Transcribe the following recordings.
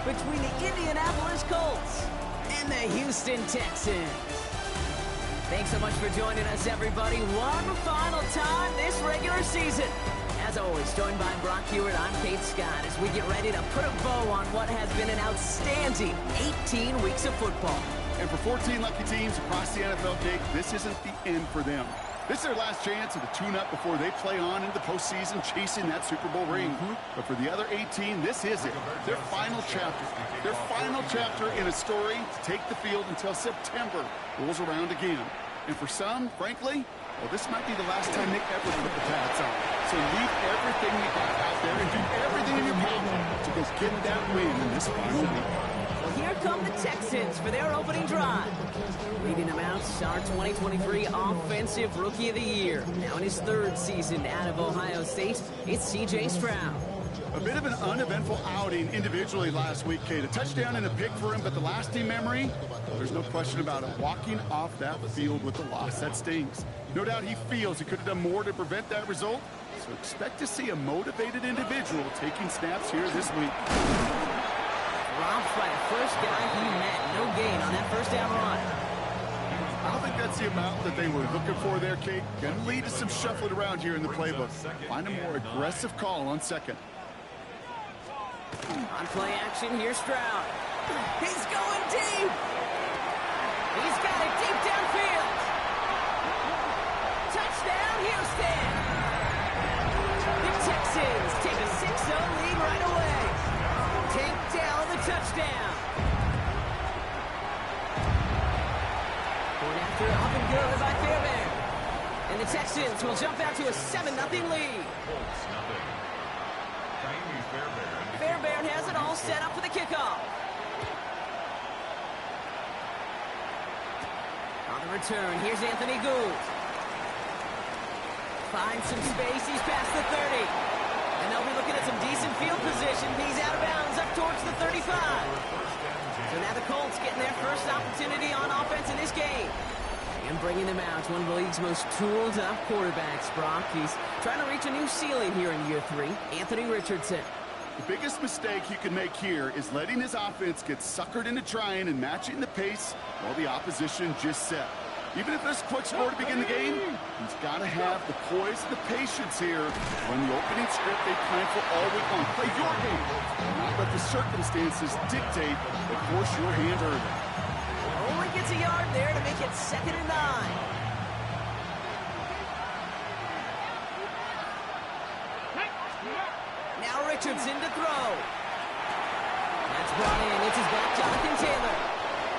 between the Indianapolis Colts and the Houston Texans. Thanks so much for joining us, everybody. One final time this regular season. As always, joined by Brock Hewitt, I'm Kate Scott as we get ready to put a bow on what has been an outstanding 18 weeks of football. And for 14 lucky teams across the NFL, Kate, this isn't the end for them. This is their last chance of the tune-up before they play on into the postseason chasing that Super Bowl ring. But for the other 18, this is it. Their final chapter. Their final chapter in a story to take the field until September rolls around again. And for some, frankly, well, this might be the last time they ever put the pads on. So leave everything you got out there and do everything in your power to just get that win in this final week. Well, here come the Texans for their opening drive. Leading them out, our 2023 Offensive Rookie of the Year. Now in his third season out of Ohio State, it's C.J. Stroud. A bit of an uneventful outing individually last week, Kate. A touchdown and a pick for him, but the lasting memory, there's no question about it. Walking off that field with the loss, that stings. No doubt he feels he could have done more to prevent that result, so expect to see a motivated individual taking snaps here this week. Robbed by the first guy he met. No gain on that first down run. I don't think that's the amount that they were looking for there, Kate. Going to lead to some shuffling around here in the playbook. Find a more aggressive call on second. On play action, here's Stroud. He's going deep. He's got it deep downfield. Touchdown, Houston. The Texans take a 6-0 lead right away. Tank Dell the touchdown. Going after it, up and good by Fairbairn. And the Texans will jump out to a 7-0 lead. Fairbairn has it all set up for the kickoff. On the return, here's Anthony Gould. Finds some space, he's past the 30. And they'll be looking at some decent field position. He's out of bounds up towards the 35. So now the Colts getting their first opportunity on offense in this game. And bringing them out, one of the league's most tooled-up quarterbacks, Brock. He's trying to reach a new ceiling here in year 3. Anthony Richardson. The biggest mistake you can make here is letting his offense get suckered into trying and matching the pace while the opposition just set. Even if there's a quick score to begin the game, he's got to have the poise and the patience here when the opening script they plan for all week long. Play your game, not let the circumstances dictate that force your hand early. Only gets a yard there to make it 2nd and 9. Now Richardson to throw. That's brought in. It's his back, Jonathan Taylor.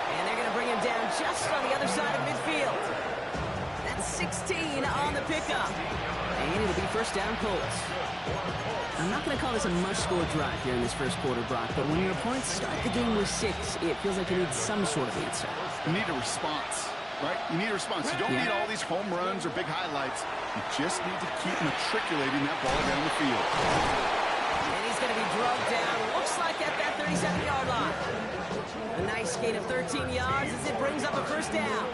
And they're going to bring him down just on the other side of midfield. That's 16 on the pickup. And it'll be first down Colts. I'm not going to call this a must-score drive here in this first quarter, Brock, but when your opponents start the game with 6, it feels like you need some sort of answer. You need a response, right? You need a response. You don't need all these home runs or big highlights. You just need to keep matriculating that ball down the field. And he's going to be drugged down, looks like at that 37-yard line. A nice gain of 13 yards as it brings up a first down.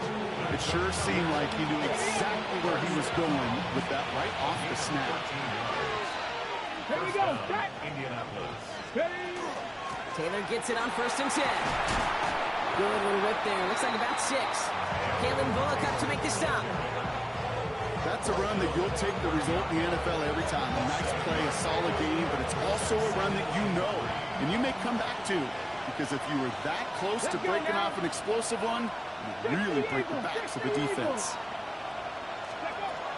It sure seemed like he knew exactly where he was going with that right off the snap. Here we go. Indianapolis. Taylor gets it on 1st and 10. Good little whip there. Looks like about 6. Kalen Bullock up to make the stop. That's a run that you'll take the result in the NFL every time. A nice play, a solid game, but it's also a run that you know and you may come back to. Because if you were that close to breaking off an explosive one, you really break the backs of the defense.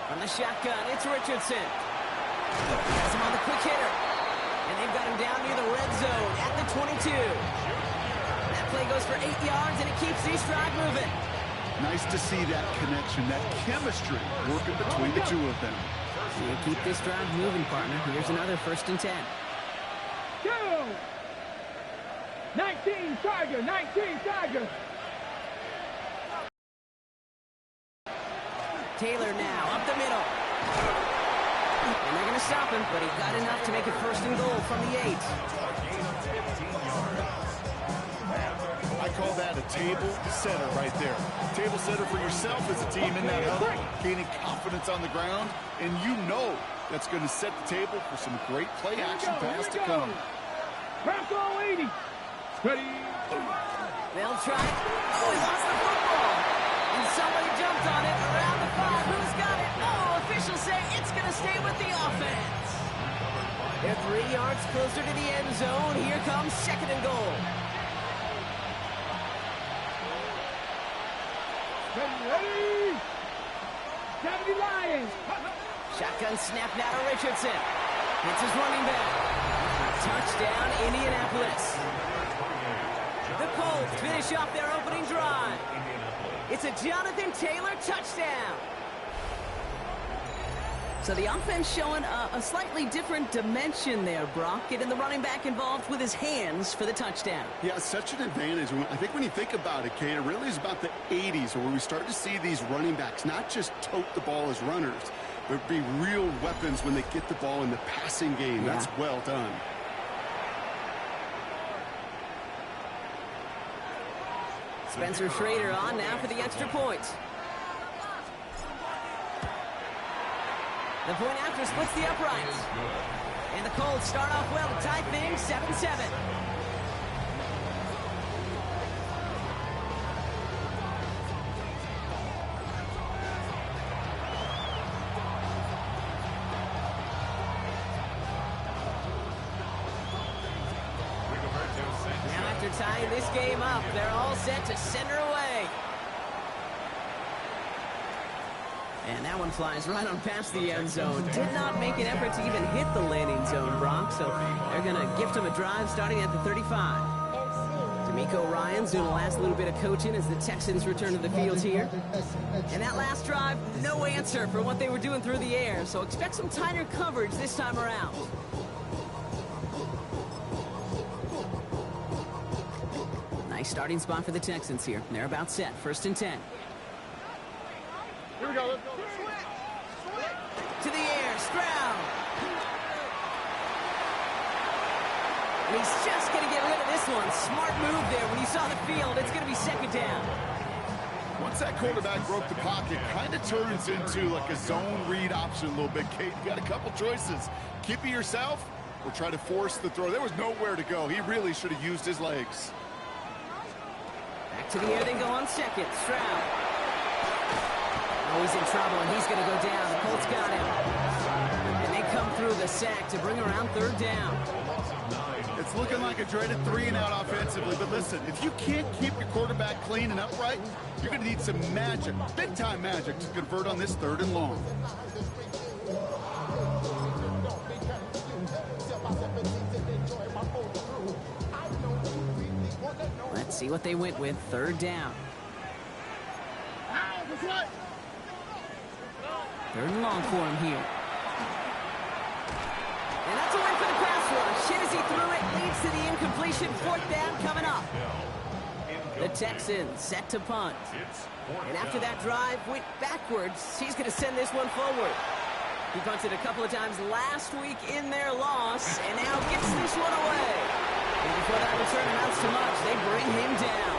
From the shotgun, it's Richardson. Has him on the quick hitter. And they've got him down near the red zone at the 22. That play goes for 8 yards, and it keeps these drive moving. Nice to see that connection, that chemistry working between the two of them. So you keep this drive moving, partner. Here's another 1st and 10. 19 Tiger, 19 Tiger. Taylor now up the middle. And they're going to stop him, but he got enough to make it 1st and goal from the 8. I call that a table setter right there. Table setter for yourself as a team in that huddle, gaining confidence on the ground, and you know that's going to set the table for some great play action pass to come. Bronco 80. Ready. They'll try. Oh, he lost the football. And somebody jumped on it around the 5. Who's got it? Oh, officials say it's going to stay with the offense. They're 3 yards closer to the end zone. Here comes 2nd and goal. Ready. 70 Lions. Shotgun snap now to Richardson. It's his running back. Touchdown, Indianapolis. The Colts finish off their opening drive. It's a Jonathan Taylor touchdown. So the offense showing a slightly different dimension there, Brock. Getting the running back involved with his hands for the touchdown. Yeah, such an advantage. I think when you think about it, Kate, it really is about the 80s where we start to see these running backs not just tote the ball as runners, but be real weapons when they get the ball in the passing game. Yeah. That's well done. Spencer Schrader on now for the extra point. The point after splits the uprights. And the Colts start off well to tie things 7-7. Now after tying this game up, they're all set to send her away. And that one flies right on past the end zone. Did not make an effort to even hit the landing zone, Brock. So they're going to gift him a drive starting at the 35. D'Amico Ryans doing the last little bit of coaching as the Texans return to the field here. And that last drive, no answer for what they were doing through the air. So expect some tighter coverage this time around. Nice starting spot for the Texans here. They're about set. 1st and 10. Here we go. Let's go. To the air, Stroud. And he's just going to get rid of this one. Smart move there. When you saw the field, it's going to be 2nd down. Once that quarterback broke the pocket, kind of turns into like a zone read option a little bit. Kate, you got a couple choices. Keep it yourself or try to force the throw. There was nowhere to go. He really should have used his legs. Back to the air, they go on 2nd. Stroud. Oh, he's in trouble, and he's going to go down. The Colts got him. And they come through the sack to bring around 3rd down. It's looking like a dreaded 3-and-out offensively, but listen, if you can't keep your quarterback clean and upright, you're going to need some magic, big-time magic, to convert on this 3rd and long. Let's see what they went with. 3rd down. 3rd and long for him here. And that's a win for the pass rush. Hit as he threw it, leads to the incompletion. 4th down coming up. The Texans set to punt. And after that drive went backwards, he's going to send this one forward. He punted a couple of times last week in their loss, and now gets this one away. And before that return amounts to much, they bring him down.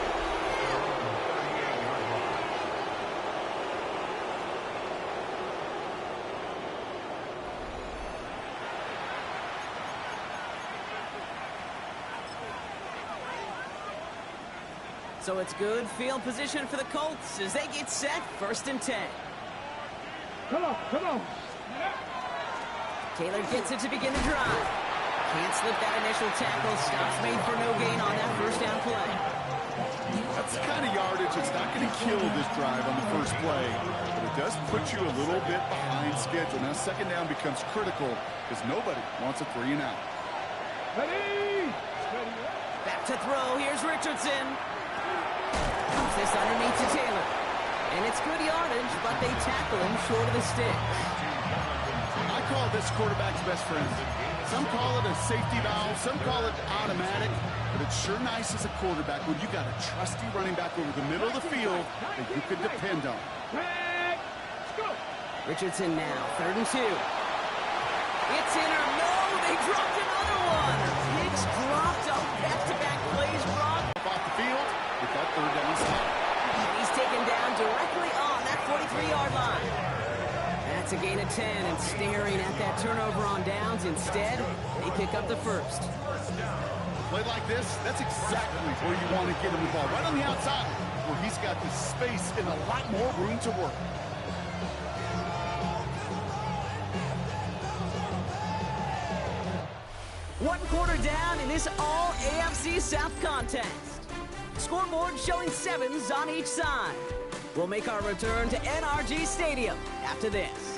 So it's good field position for the Colts as they get set. 1st and 10. Come on, come on. Taylor gets it to begin the drive. Can't slip that initial tackle. Stops made for no gain on that 1st down play. That's the kind of yardage that's not going to kill this drive on the first play, but it does put you a little bit behind schedule. Now 2nd down becomes critical because nobody wants a 3-and-out. Ready. Back to throw. Here's Richardson. Comes this underneath to Taylor. And it's good yardage, but they tackle him short of the stick. I call this quarterback's best friend. Some call it a safety valve, some call it automatic, but it's sure nice as a quarterback when you got a trusty running back over the middle of the field that you can depend on. Richardson now, 3rd and 2. It's in or no, they dropped another one. Hicks dropped up back-to-back plays, Brock. Off the field with that 3rd down stop. He's taken down directly on that 43-yard line. That's a gain of 10, and staring at that turnover on downs. Instead, they pick up the 1st. play like this, that's exactly where you want to get him the ball. Right on the outside, where he's got the space and a lot more room to work. One quarter down in this all AFC South contest. Scoreboard showing 7s on each side. We'll make our return to NRG Stadium after this.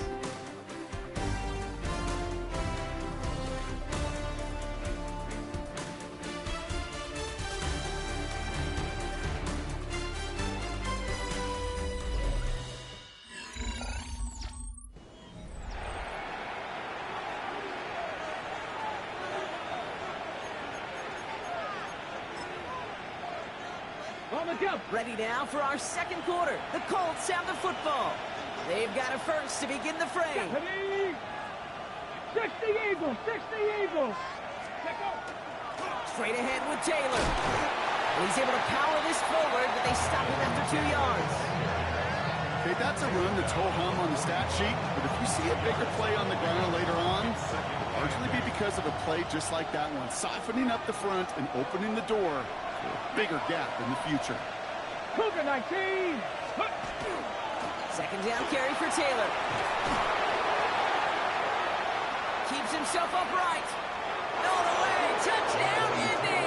On the jump. Ready now for our second quarter. The Colts have the football. They've got a first to begin the fray. Ready. 60 Eagles. 60 Eagles. Straight ahead with Taylor. He's able to power this forward, but they stop him after 2 yards. Okay, that's a run that's ho-hum on the stat sheet, but if you see a bigger play on the ground later on, largely be because of a play just like that one, softening up the front and opening the door for a bigger gap in the future. Cougar 19. Second down carry for Taylor. Keeps himself upright. All the way. Touchdown, Indy.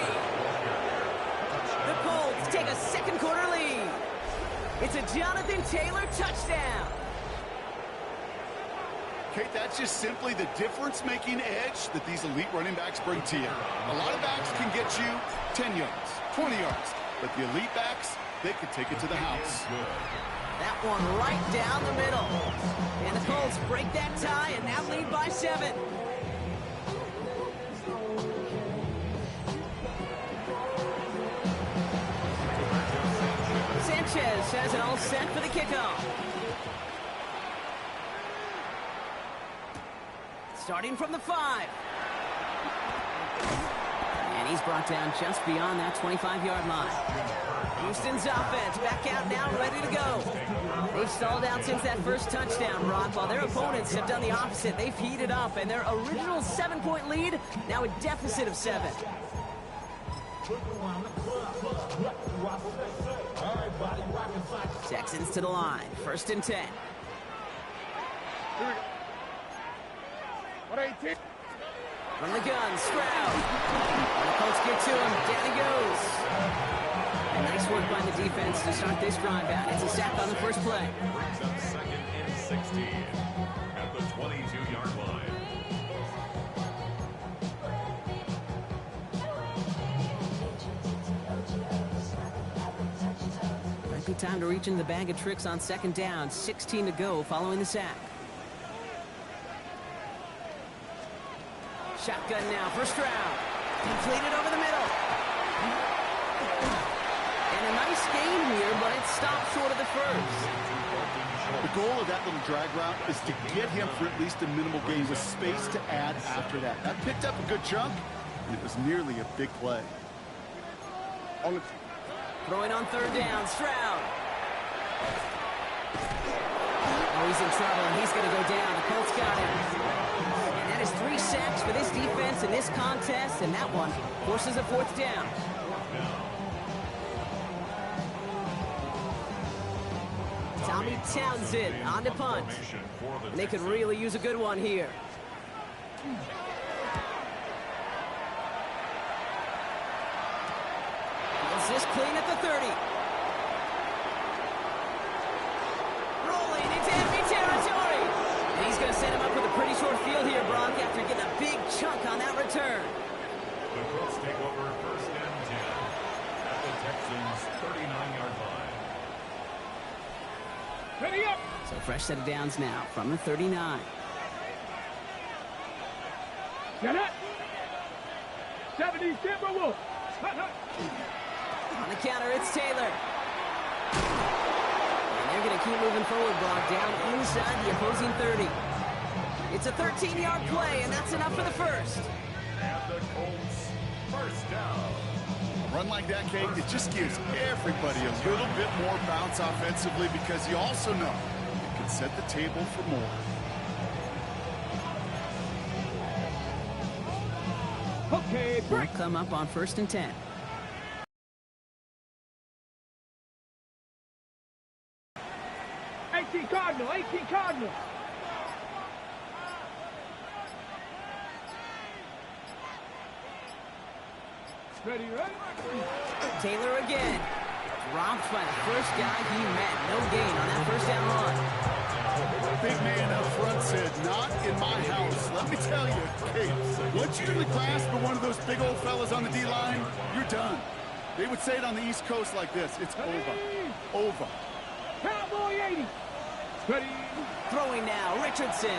The Colts take a second quarter lead. It's a Jonathan Taylor touchdown. Okay, that's just simply the difference-making edge that these elite running backs bring to you. A lot of backs can get you 10 yards, 20 yards, but the elite backs, they can take it to the house. That one right down the middle. And the Colts break that tie and now lead by 7. Sanchez has it all set for the kickoff. Starting from the 5. And he's brought down just beyond that 25-yard line. Houston's offense back out now, ready to go. They've stalled out since that first touchdown, Brock, while their opponents have done the opposite. They've heated up, and their original 7-point lead, now a deficit of 7. Texans to the line, 1st and 10. From the gun, Stroud. And the Colts get to him. Down he goes. And nice work by the defense to start this drive out. It's a sack on the first play. Brings up 2nd and 16 at the 22-yard line. Might be time to reach in the bag of tricks on 2nd down. 16 to go following the sack. Shotgun now for Stroud. Completed over the middle. And a nice gain here, but it stopped short of the first. The goal of that little drag route is to get him for at least a minimal gain with space to add after that. That picked up a good chunk, and it was nearly a big play. Throwing on 3rd down, Stroud. Oh, he's in trouble, and he's going to go down. The Colts got him. And that is 3 sacks for this defense in this contest, and that one forces a 4th down. Tommy Townsend on the punt. And they could really use a good one here. Is this clean at the 30? Rolling into enemy territory. And he's going to set him up with a pretty short field here, Brock, after getting a big chunk on that return. The Colts take over 1st and 10 at the Texans' 39-yard line. Ready up. So fresh set of downs now from the 39. Get it. 70 Timberwolves. On the counter, it's Taylor. And they're going to keep moving forward, Brock, down inside the opposing 30. It's a 13-yard play, and that's enough for the first. And the Colts, 1st down. A run like that, Kate, it just gives everybody a little bit more bounce offensively because you also know it can set the table for more. Okay, They'll break. come up on 1st and 10. Cardinal, 18 Cardinal. Ready, ready? Taylor again. Dropped by the first guy he met. No gain on that first down run. Big man up front said, not in my house. Let me tell you, hey, once you're in the grasp of one of those big old fellas on the D-line, you're done. They would say it on the East Coast like this. It's over. Over. Cowboy 80. Ready. Throwing now, Richardson.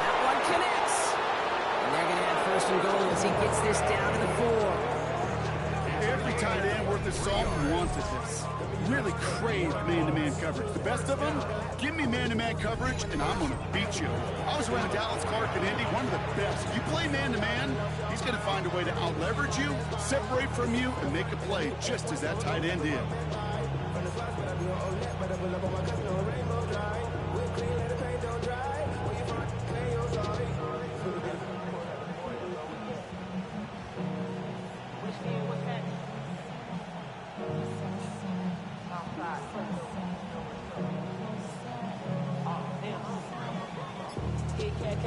That one connects. And they're going to have 1st and goal as he gets this down to the 4. Every tight end worth his salt wanted this. Really craved man-to-man coverage. The best of them, give me man-to-man coverage, and I'm going to beat you. I was around Dallas, Clark, and Indy, one of the best. You play man-to-man, he's going to find a way to out-leverage you, separate from you, and make a play just as that tight end did.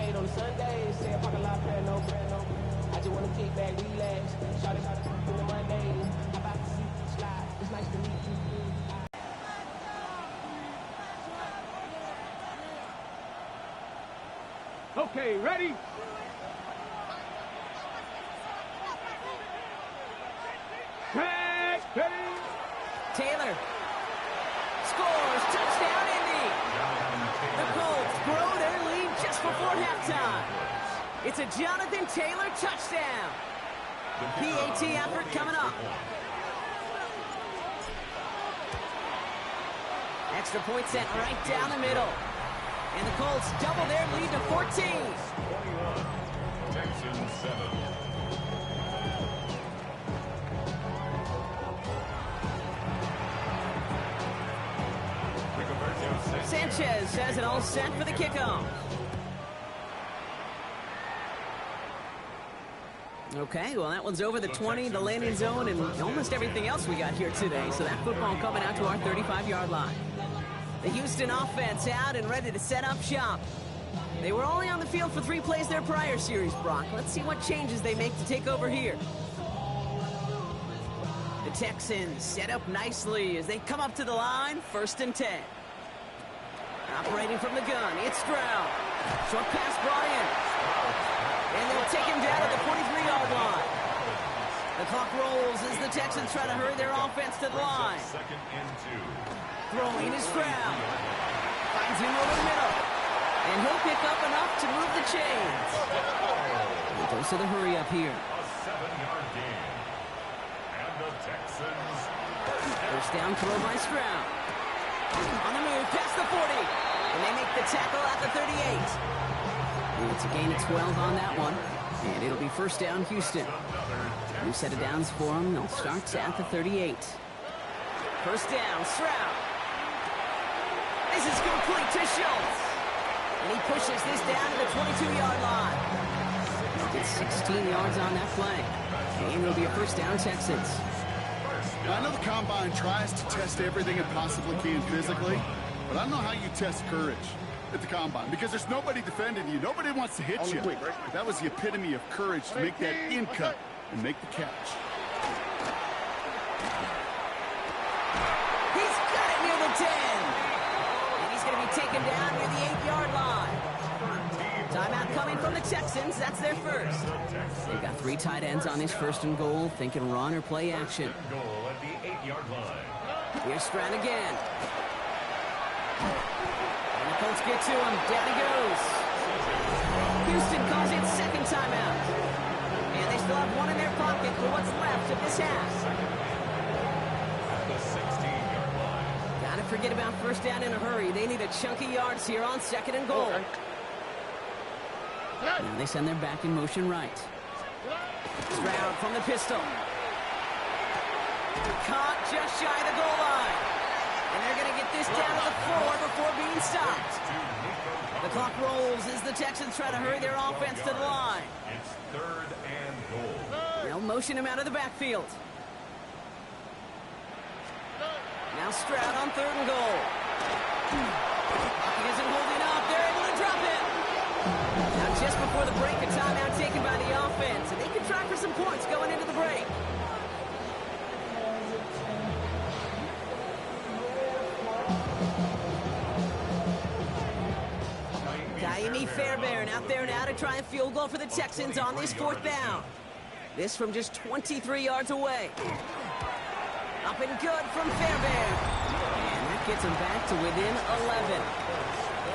On Sundays, say a parking lot prayer, no prayer, no. I just want to kick back, relax. Shout it out on the Mondays. How about the slide? It's nice to meet you. Okay, ready? Tag, ready? Taylor scores. Touchdown, Indy. The Colts grow their lead just before halftime. It's a Jonathan Taylor touchdown. PAT effort coming up. Extra point sent right down the middle. And the Colts double their lead to 14. 21. Texans 7. Sanchez has it all set for the kickoff. Okay, well, that one's over the 20, the landing zone, and almost everything else we got here today. So that football coming out to our 35-yard line. The Houston offense out and ready to set up shop. They were only on the field for 3 plays their prior series, Brock. Let's see what changes they make to take over here. The Texans set up nicely as they come up to the line, 1st and 10. Operating from the gun, it's Stroud. Short pass brought in. And they'll take him down at the 43-yard line. The clock rolls as the Texans try to hurry their offense to the line. 2nd and 2. Throwing is Stroud. Finds him over the middle. And he'll pick up enough to move the chains. And goes to the hurry up here. A 7-yard gain. And the Texans. First down throw by Stroud. On the move, past the 40. And they make the tackle at the 38. And it's a gain of 12 on that one. And it'll be 1st down, Houston. New set of downs for them. They'll start at the 38. 1st down, Stroud. This is complete to Schultz. And he pushes this down to the 22-yard line. Gets 16 yards on that play. And it'll be a 1st down, Texans. Now, I know the Combine tries to test everything it possibly can physically, but I don't know how you test courage at the Combine because there's nobody defending you. Nobody wants to hit you. That was the epitome of courage to make that in cut and make the catch. He's got it near the 10. And he's going to be taken down near the 8-yard line. Timeout coming from the Texans. That's their first. They've got 3 tight ends on this 1st and goal, thinking run or play action. Goal at the 8-yard line. Here's Stroud again. And the Colts get to him. Down he goes. Houston calls it 2nd timeout. And they still have 1 in their pocket for what's left of this half. At the 16-yard line. Gotta forget about 1st down in a hurry. They need a chunky yards here on 2nd and goal. Now they send their back in motion right. Stroud from the pistol. Caught just shy of the goal line. And And they're going to get this down to the 4 before being stopped. The clock rolls as the Texans try to hurry their offense to the line. It's 3rd and goal. They'll motion him out of the backfield. Now Stroud on 3rd and goal. He isn't holding up. They're able to drop it. Now just before the break, a timeout taken by the offense. And they can try for some points going into the break. Diami Fairbairn out there now to try a field goal for the Texans on this 4th down. This from just 23 yards away. Up and good from Fairbairn. And that gets him back to within 11.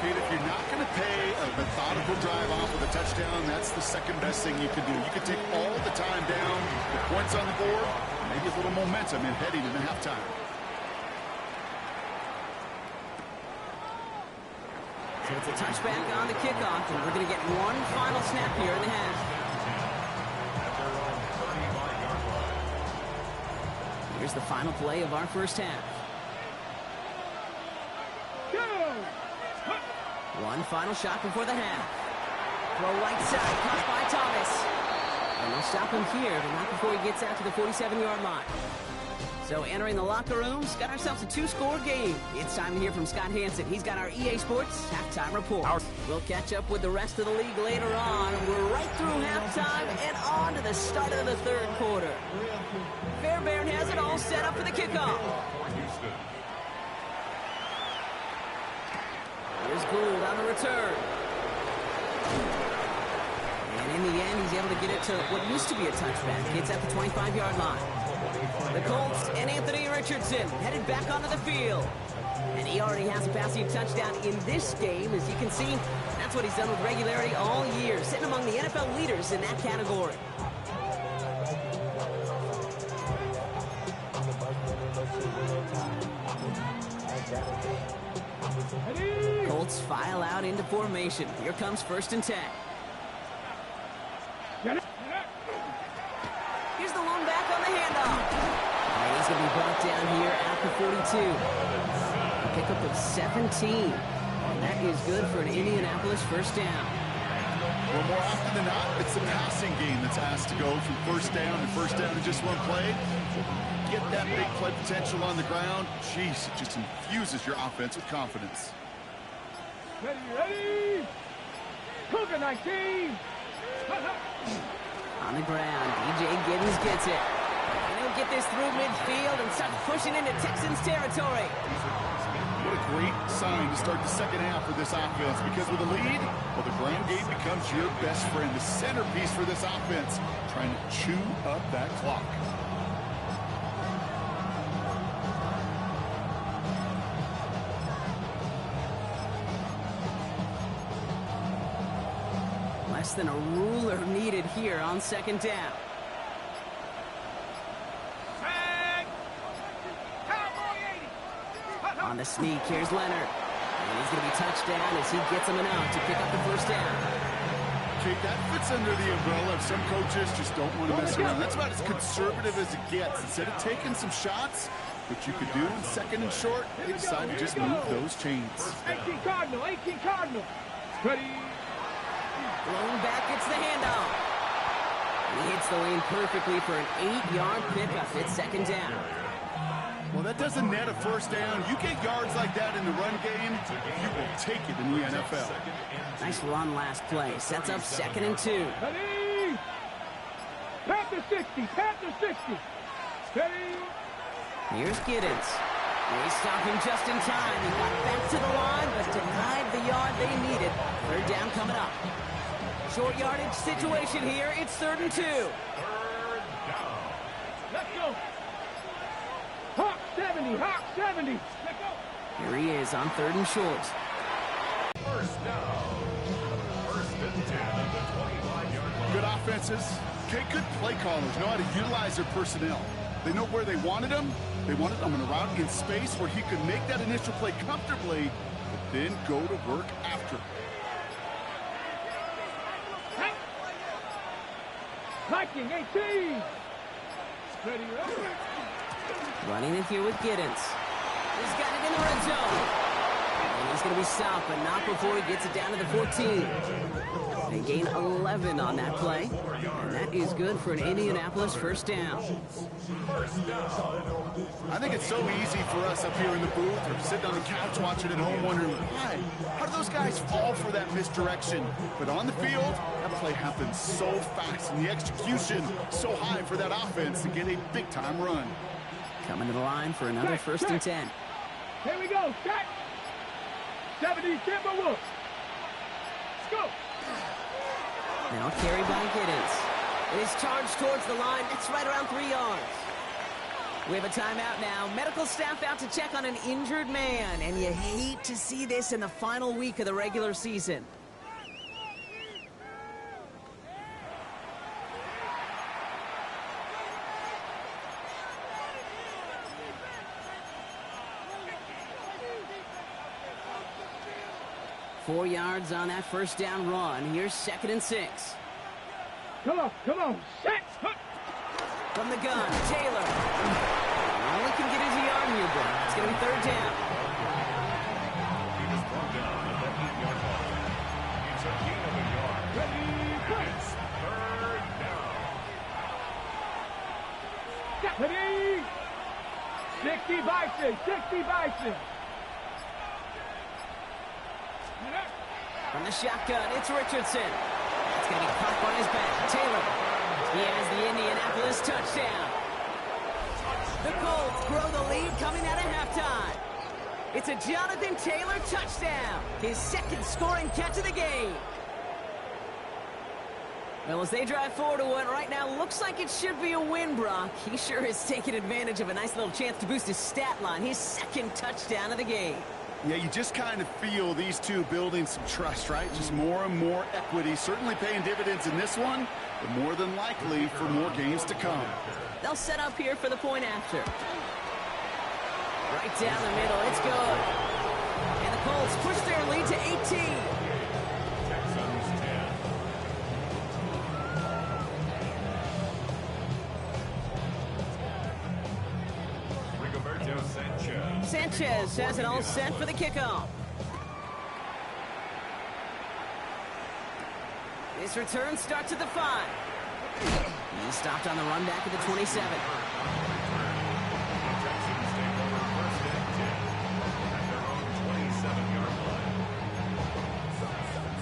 Pete, if you're not going to pay a methodical drive off with a touchdown, that's the second best thing you can do. You can take all the time down, the points on the board, maybe a little momentum in heading into halftime. So it's a touchback on the kickoff, and we're going to get one final snap here in the half. Here's the final play of our first half. One final shot before the half. Throw right side, caught by Thomas. And they'll stop him here, but not before he gets out to the 47-yard line. So entering the locker rooms, got ourselves a 2-score game. It's time to hear from Scott Hansen. He's got our EA Sports halftime report. We'll catch up with the rest of the league later on. We're right through halftime and on to the start of the 3rd quarter. Fairbairn has it all set up for the kickoff. Here's Gould on the return. And in the end, he's able to get it to what used to be a touchback. It's at the 25-yard line. The Colts and Anthony Richardson headed back onto the field. And he already has a passing touchdown in this game. As you can see, that's what he's done with regularity all year, sitting among the NFL leaders in that category. Colts file out into formation. Here comes 1st and 10. Here's the lone back on the handoff. And he's going to be brought down here at the 42. A pickup of 17. And that is good for an Indianapolis 1st down. Well, more often than not, it's the passing game that's asked to go from 1st down to 1st down in just one play. Get that big play potential on the ground. Jeez, it just infuses your offense with confidence. Ready! Cougar 19! On the ground, DJ Giddens gets it. And he'll get this through midfield and start pushing into Texans territory. What a great sign to start the second half for this offense, because with a lead, well, the ground game becomes your best friend, the centerpiece for this offense, trying to chew up that clock. Less than a ruler needed here on 2nd down. On the sneak, here's Leonard. And he's going to be touched down as he gets him out to pick up the 1st down. Jake, that fits under the umbrella of some coaches just don't want to mess around. That's about as conservative as it gets. Instead of taking some shots, which you could do in 2nd and short, they decide to just move those chains. 18 Cardinal, 18 Cardinal. Ready? Blown back, it's the handoff. He hits the lane perfectly for an 8-yard pickup. It's 2nd down. Well, that doesn't net a 1st down. You get yards like that in the run game, you will take it in the NFL. Nice run last play. Sets up 2nd and 2. Ready? Panther 60, Panther 60. Ready? Here's Giddens. They stop him just in time. He got back to the line, but denied the yard they needed. 3rd down coming up. Short yardage situation here. It's 3rd and 2. Let's go. Hawk 70, Hawk 70. Let's go. Here he is on 3rd and short. 1st down. 1st and 10 at the 25-yard line. Good offenses. Okay, good play callers know how to utilize their personnel. They know where they wanted him. They wanted him in a route in space where he could make that initial play comfortably, but then go to work after. Viking 18. Ready, ready. Running it here with Giddens. He's got it in the red zone. And he's going to be stopped, but not before he gets it down to the 14. They gain 11 on that play. And that is good for an Indianapolis first down. I think it's so easy for us up here in the booth or sitting on the couch watching at home wondering, why? How do those guys fall for that misdirection? But on the field, that play happens so fast, and the execution so high for that offense to get a big-time run. Coming to the line for another first and 10. Here we go. Set. 70 Timberwolves. Let's go. Now carry by Giddens. It is charged towards the line. It's right around 3 yards. We have a timeout now. Medical staff out to check on an injured man. And you hate to see this in the final week of the regular season. Four yards on that first down run. Here's 2nd and 6. Come on. Set. From the gun, Taylor. Only can get his yard here, but it's going to be 3rd down. He was brought down at the 8-yard line. It's a gain of a yard. And it's 3rd down. Ready. 60 Bison. From the shotgun, it's Richardson. It's going to be caught on his back. Taylor. He has the Indianapolis touchdown. The Colts grow the lead coming out of halftime. It's a Jonathan Taylor touchdown. His 2nd scoring catch of the game. Well, as they drive forward to one right now, looks like it should be a win, Brock. He sure is taking advantage of a nice little chance to boost his stat line. His 2nd touchdown of the game. Yeah, you just kind of feel these two building some trust, right? Just more and more equity. Certainly paying dividends in this one, but more than likely for more games to come. They'll set up here for the point after. Right down the middle. It's good. And the Colts push their lead to 18. Texans 10. Rigoberto Sanchez. Sanchez has it all set for the kickoff. This return starts at the 5. He's stopped on the run back at the 27. Texans take over 1st and 10 at their own 27-yard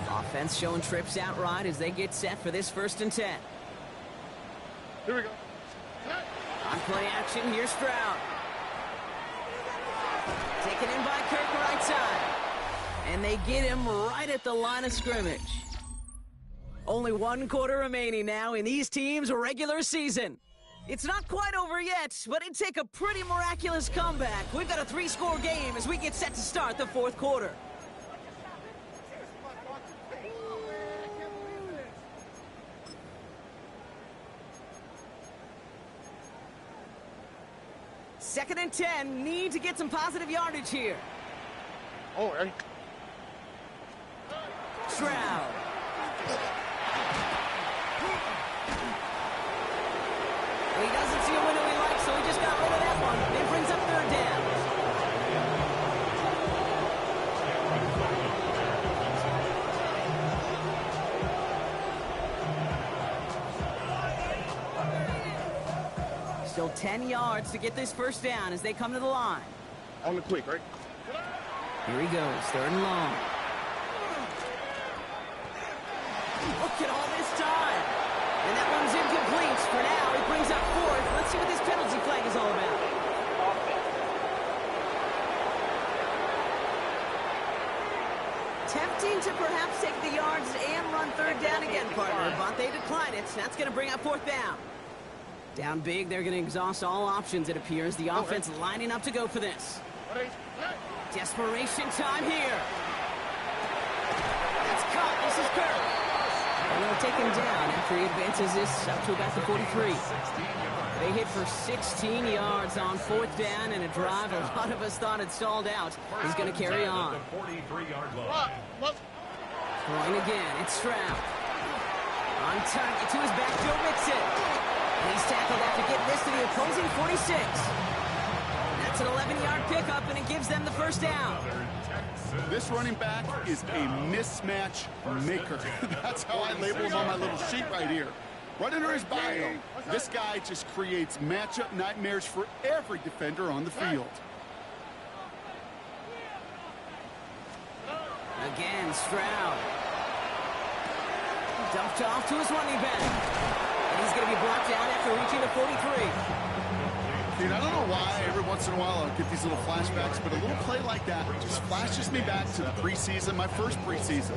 line. Offense showing trips outright as they get set for this 1st and 10. Here we go. On play action, here's Stroud. Taken in by Kirk right side. And they get him right at the line of scrimmage. Only 1 quarter remaining now in these teams' regular season. It's not quite over yet, but it'd take a pretty miraculous comeback. We've got a 3-score game as we get set to start the 4th quarter. Second and 10, need to get some positive yardage here. Oh, hey. Stroud. He doesn't see a window he likes, so he just got rid of that one. It brings up 3rd down. Still 10 yards to get this 1st down as they come to the line. On the quick, right? Here he goes, 3rd and long. Look at all this time. And that one's incomplete. For now, he brings up 4th. Let's see what this penalty flag is all about. Tempting to perhaps take the yards and run 3rd down again, partner, but they decline it. That's going to bring up 4th down. Down big, they're going to exhaust all options, it appears. The offense lining up to go for this. Desperation time here. That's caught. This is Kirk. And they'll take him down after he advances this up to about the 43. They hit for 16 yards on 4th down and a drive a lot of us thought had stalled out. He's going to carry on. Throwing again. It's Stroud. On target to his back, Joe Mixon. And he's tackled after getting this to the opposing 46. That's It's an 11-yard pickup, and it gives them the first down. This running back is a mismatch maker. That's how I label him on my little sheet right here. Right under his bio, this guy just creates matchup nightmares for every defender on the field. Again, Stroud. Dumped off to his running back. And he's going to be brought down after reaching the 43. Dude, I don't know why every once in a while I'll get these little flashbacks, but a little play like that just flashes me back to the preseason, my first preseason.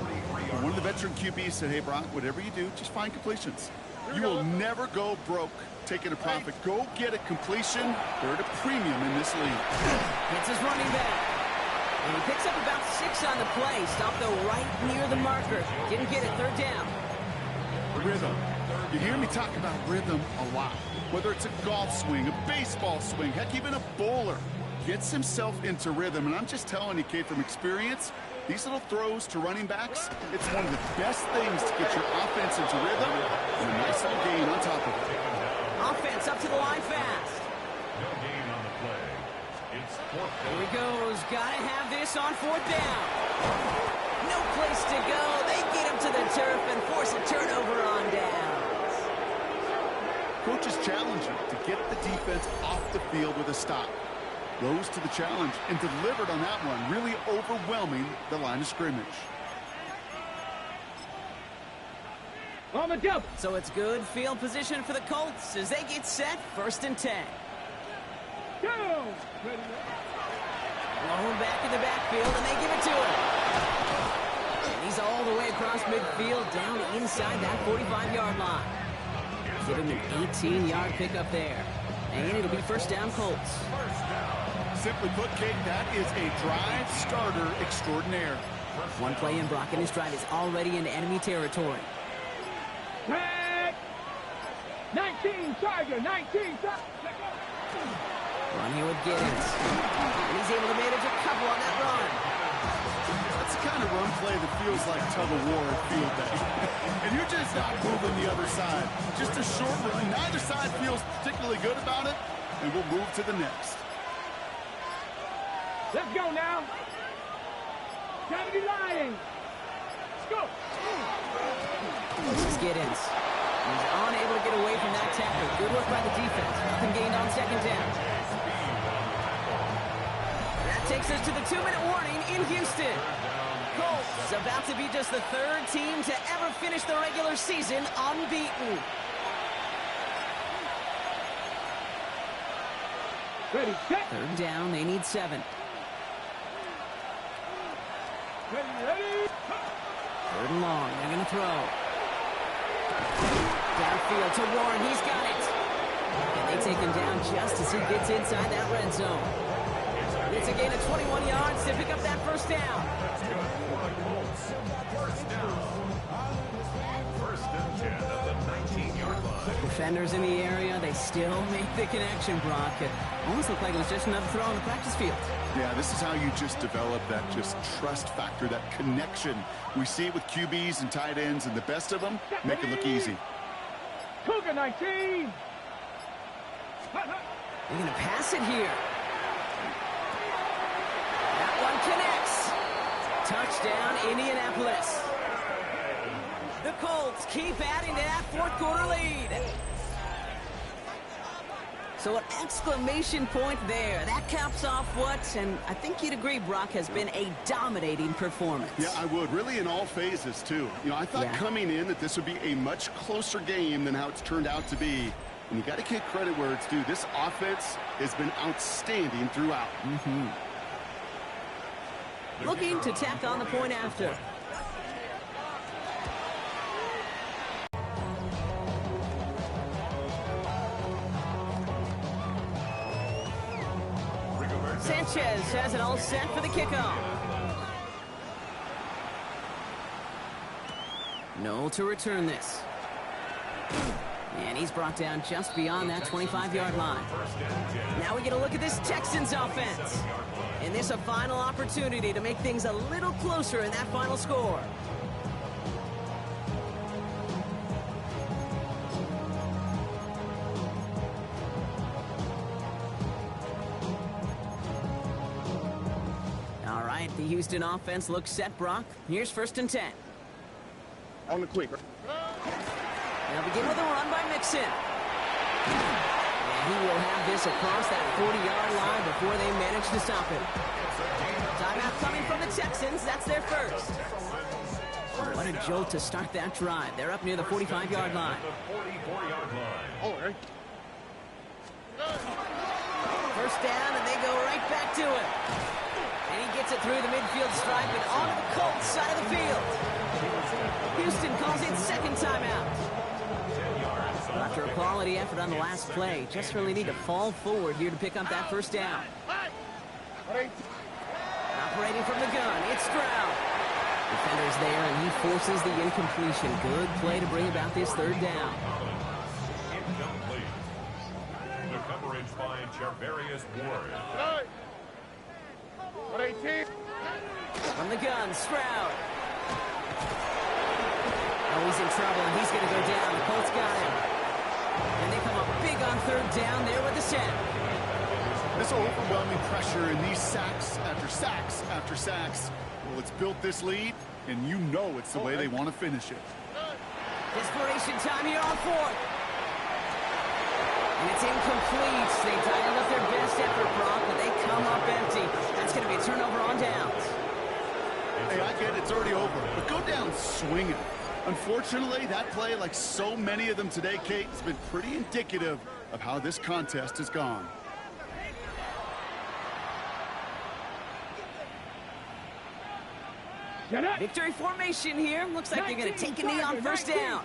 And one of the veteran QBs said, hey, Brock, whatever you do, just find completions. You will never go broke taking a profit. Go get a completion. They're at a premium in this league. Hits his running back. And he picks up about 6 on the play. Stopped, though, right near the marker. Didn't get it. Third down. Rhythm. You hear me talk about rhythm a lot. Whether it's a golf swing, a baseball swing, heck, even a bowler gets himself into rhythm. And I'm just telling you, kid, from experience, these little throws to running backs, it's one of the best things to get your offense into rhythm and a nice little gain on top of it. Offense up to the line fast. No gain on the play. It's fourth down. Here he goes. Gotta have this on fourth down. No place to go. They get him to the turf and force a turnover on downs. Coaches challenge you to get the defense off the field with a stop. Rose to the challenge and delivered on that one, really overwhelming the line of scrimmage. On the double. So it's good field position for the Colts as they get set. 1st and 10. Go. Blown back in the backfield, and they give it to him. And he's all the way across midfield, down inside that 45-yard line. Give him an 18-yard pickup there. And it'll be 1st down Colts. Simply put, Kate, that is a drive starter extraordinaire. One play in, Brock, and his drive is already in enemy territory. Tag. 19 Tiger. 19 Tiger. Run here with Giddens. And he's able to manage a couple on that run. That's the kind of run play that feels like tug-of-war at field day. And you're just not moving the other side. Just a short run. Neither side feels particularly good about it, and we'll move to the next. Let's go now. 70 lying. Let's go. This is Giddens. He's unable to get away from that tackle. Good work by the defense. Nothing gained on 2nd down. That takes us to the 2-minute warning in Houston. Colts about to be just the 3rd team to ever finish the regular season unbeaten. Ready, set. 3rd down, they need 7. Ready. 3rd and long, they're going to throw. Downfield to Warren, he's got it. And they take him down just as he gets inside that red zone. It's a gain of 21 yards to pick up that 1st down. That's good for the Colts. 1st down. 1st and 10 at the 19-yard line. Defenders in the area, they still make the connection, Brock. It almost looked like it was just another throw on the practice field. Yeah, this is how you just develop that just trust factor, that connection. We see it with QBs and tight ends, and the best of them make it look easy. Cougar 19. They're going to pass it here. That one connects. Touchdown, Indianapolis. The Colts keep adding to that 4th quarter lead. So an exclamation point there. That caps off what, and I think you'd agree, Brock, has been a dominating performance. Yeah, I would. Really in all phases, too. You know, I thought coming in that this would be a much closer game than how it's turned out to be. And you got to give credit where it's due. This offense has been outstanding throughout. Looking to tack on the point after. Sanchez has it all set for the kickoff. No to return this. And he's brought down just beyond that 25-yard line. Now we get a look at this Texans offense. And this a final opportunity to make things a little closer in that final score. The Houston offense looks set, Brock. Here's 1st and 10. On the quick. They'll begin with a run by Mixon. And he will have this across that 40-yard line before they manage to stop him. Timeout coming from the Texans. That's their first. What a jolt to start that drive. They're up near the 45-yard line. Oh, right. First down, and they go right back to him. And he gets it through the midfield stripe and onto the Colts side of the field. Houston calls it 2nd timeout. After a quality effort on the last play, just really need to fall forward here to pick up that 1st down. Operating from the gun, it's Stroud. Defender's there, and he forces the incompletion. Good play to bring about this 3rd down. Incomplete. The coverage by Charvarius Ward. From the gun, Stroud. Oh, he's in trouble, and he's going to go down. The Colts got him. And they come up big on 3rd down there with the sack. This overwhelming pressure and these sacks after sacks after sacks. Well, it's built this lead, and you know it's the way they want to finish it. Desperation time here on 4th. And it's incomplete. They dialed up their best effort, Brock, but they come up empty. That's going to be a turnover on downs. Hey, I get it, it's already over, but go down swinging. Unfortunately, that play, like so many of them today, Kate, has been pretty indicative of how this contest has gone. Victory formation here. Looks like they're going to take a knee on 1st down.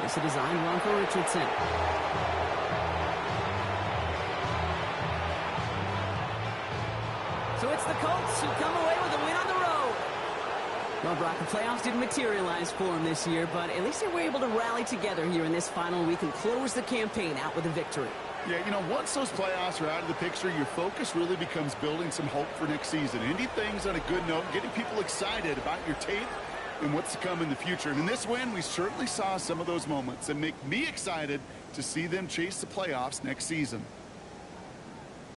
It's a design run for Richardson. So it's the Colts who come away with a win on the road. Well, Brock, the playoffs didn't materialize for them this year, but at least they were able to rally together here in this final week and close the campaign out with a victory. Yeah, you know, once those playoffs are out of the picture, your focus really becomes building some hope for next season. Ending things on a good note, getting people excited about your tape and what's to come in the future. And in this win, we certainly saw some of those moments that make me excited to see them chase the playoffs next season.